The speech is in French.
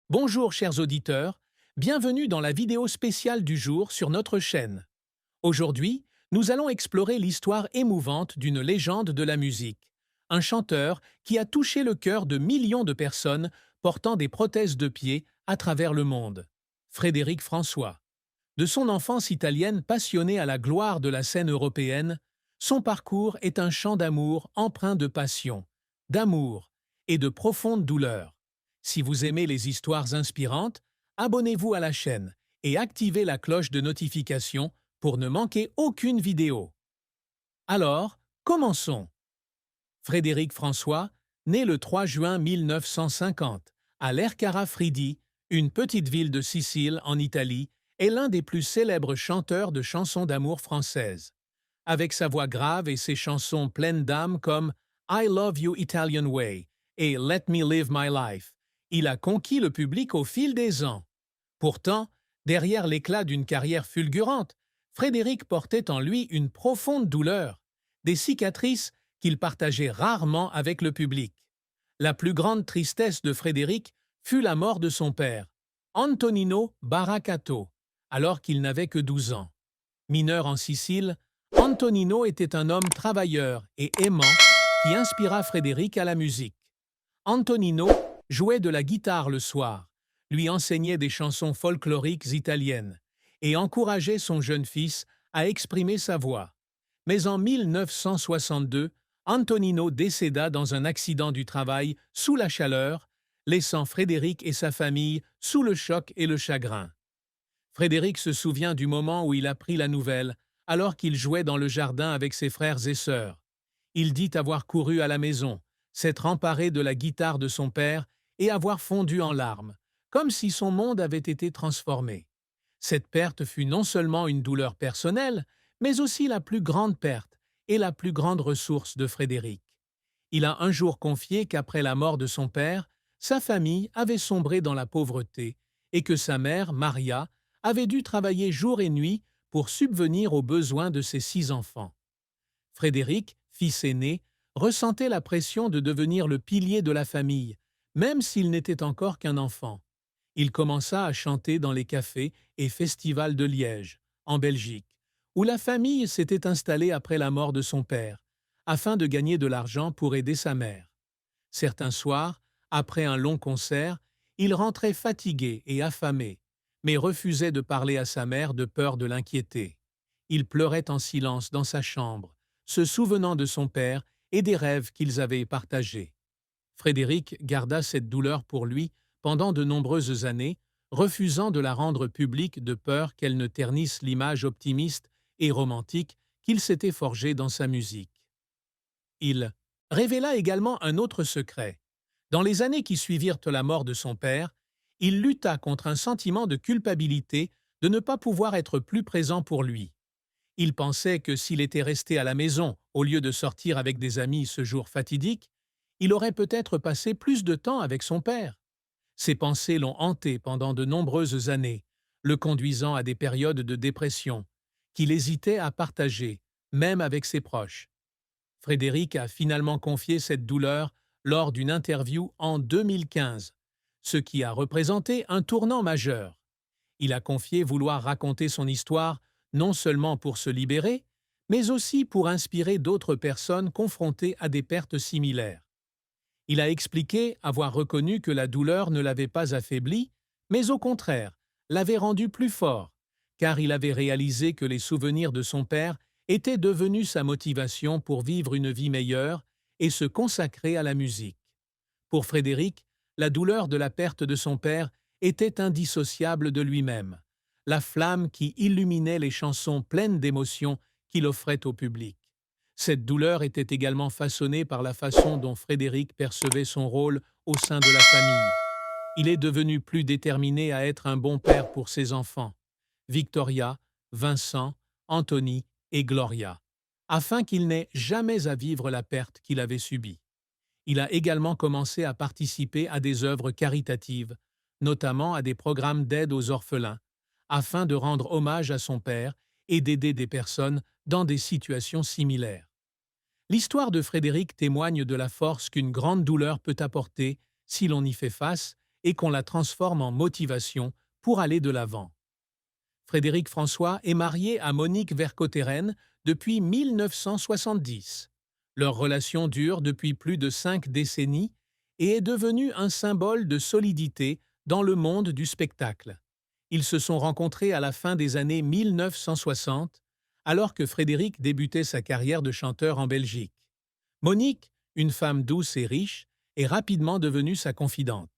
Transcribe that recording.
Bonjour chers auditeurs, bienvenue dans la vidéo spéciale du jour sur notre chaîne. Aujourd'hui, nous allons explorer l'histoire émouvante d'une légende de la musique, un chanteur qui a touché le cœur de millions de personnes portant des prothèses de pied à travers le monde. Frédéric François. De son enfance italienne passionnée à la gloire de la scène européenne, son parcours est un chant d'amour empreint de passion, d'amour et de profonde douleur. Si vous aimez les histoires inspirantes, abonnez-vous à la chaîne et activez la cloche de notification pour ne manquer aucune vidéo. Alors, commençons. Frédéric François, né le 3 juin 1950 à Lercara Fridi, une petite ville de Sicile en Italie, est l'un des plus célèbres chanteurs de chansons d'amour françaises. Avec sa voix grave et ses chansons pleines d'âme comme I Love You Italian Way et Let Me Live My Life, il a conquis le public au fil des ans. Pourtant, derrière l'éclat d'une carrière fulgurante, Frédéric portait en lui une profonde douleur, des cicatrices qu'il partageait rarement avec le public. La plus grande tristesse de Frédéric fut la mort de son père, Antonino Baracato, alors qu'il n'avait que 12 ans. Mineur en Sicile, Antonino était un homme travailleur et aimant qui inspira Frédéric à la musique. Antonino jouait de la guitare le soir, lui enseignait des chansons folkloriques italiennes et encourageait son jeune fils à exprimer sa voix. Mais en 1962, Antonino décéda dans un accident du travail sous la chaleur, laissant Frédéric et sa famille sous le choc et le chagrin. Frédéric se souvient du moment où il apprit la nouvelle, alors qu'il jouait dans le jardin avec ses frères et sœurs. Il dit avoir couru à la maison, s'être emparé de la guitare de son père et avoir fondu en larmes, comme si son monde avait été transformé. Cette perte fut non seulement une douleur personnelle, mais aussi la plus grande perte et la plus grande ressource de Frédéric. Il a un jour confié qu'après la mort de son père, sa famille avait sombré dans la pauvreté et que sa mère, Maria, avait dû travailler jour et nuit pour subvenir aux besoins de ses 6 enfants. Frédéric, fils aîné, ressentait la pression de devenir le pilier de la famille, même s'il n'était encore qu'un enfant. Il commença à chanter dans les cafés et festivals de Liège, en Belgique, où la famille s'était installée après la mort de son père, afin de gagner de l'argent pour aider sa mère. Certains soirs, après un long concert, il rentrait fatigué et affamé, mais refusait de parler à sa mère de peur de l'inquiéter. Il pleurait en silence dans sa chambre, se souvenant de son père et des rêves qu'ils avaient partagés. Frédéric garda cette douleur pour lui pendant de nombreuses années, refusant de la rendre publique de peur qu'elle ne ternisse l'image optimiste et romantique qu'il s'était forgée dans sa musique. Il révéla également un autre secret. Dans les années qui suivirent la mort de son père, il lutta contre un sentiment de culpabilité de ne pas pouvoir être plus présent pour lui. Il pensait que s'il était resté à la maison au lieu de sortir avec des amis ce jour fatidique, il aurait peut-être passé plus de temps avec son père. Ces pensées l'ont hanté pendant de nombreuses années, le conduisant à des périodes de dépression, qu'il hésitait à partager, même avec ses proches. Frédéric a finalement confié cette douleur lors d'une interview en 2015, ce qui a représenté un tournant majeur. Il a confié vouloir raconter son histoire non seulement pour se libérer, mais aussi pour inspirer d'autres personnes confrontées à des pertes similaires. Il a expliqué avoir reconnu que la douleur ne l'avait pas affaibli, mais au contraire, l'avait rendu plus fort, car il avait réalisé que les souvenirs de son père étaient devenus sa motivation pour vivre une vie meilleure et se consacrer à la musique. Pour Frédéric, la douleur de la perte de son père était indissociable de lui-même, la flamme qui illuminait les chansons pleines d'émotions qu'il offrait au public. Cette douleur était également façonnée par la façon dont Frédéric percevait son rôle au sein de la famille. Il est devenu plus déterminé à être un bon père pour ses enfants, Victoria, Vincent, Anthony et Gloria, afin qu'il n'ait jamais à vivre la perte qu'il avait subie. Il a également commencé à participer à des œuvres caritatives, notamment à des programmes d'aide aux orphelins, afin de rendre hommage à son père et d'aider des personnes dans des situations similaires. L'histoire de Frédéric témoigne de la force qu'une grande douleur peut apporter si l'on y fait face et qu'on la transforme en motivation pour aller de l'avant. Frédéric François est marié à Monique Vercauteren depuis 1970. Leur relation dure depuis plus de 5 décennies et est devenue un symbole de solidité dans le monde du spectacle. Ils se sont rencontrés à la fin des années 1960, alors que Frédéric débutait sa carrière de chanteur en Belgique. Monique, une femme douce et riche, est rapidement devenue sa confidente.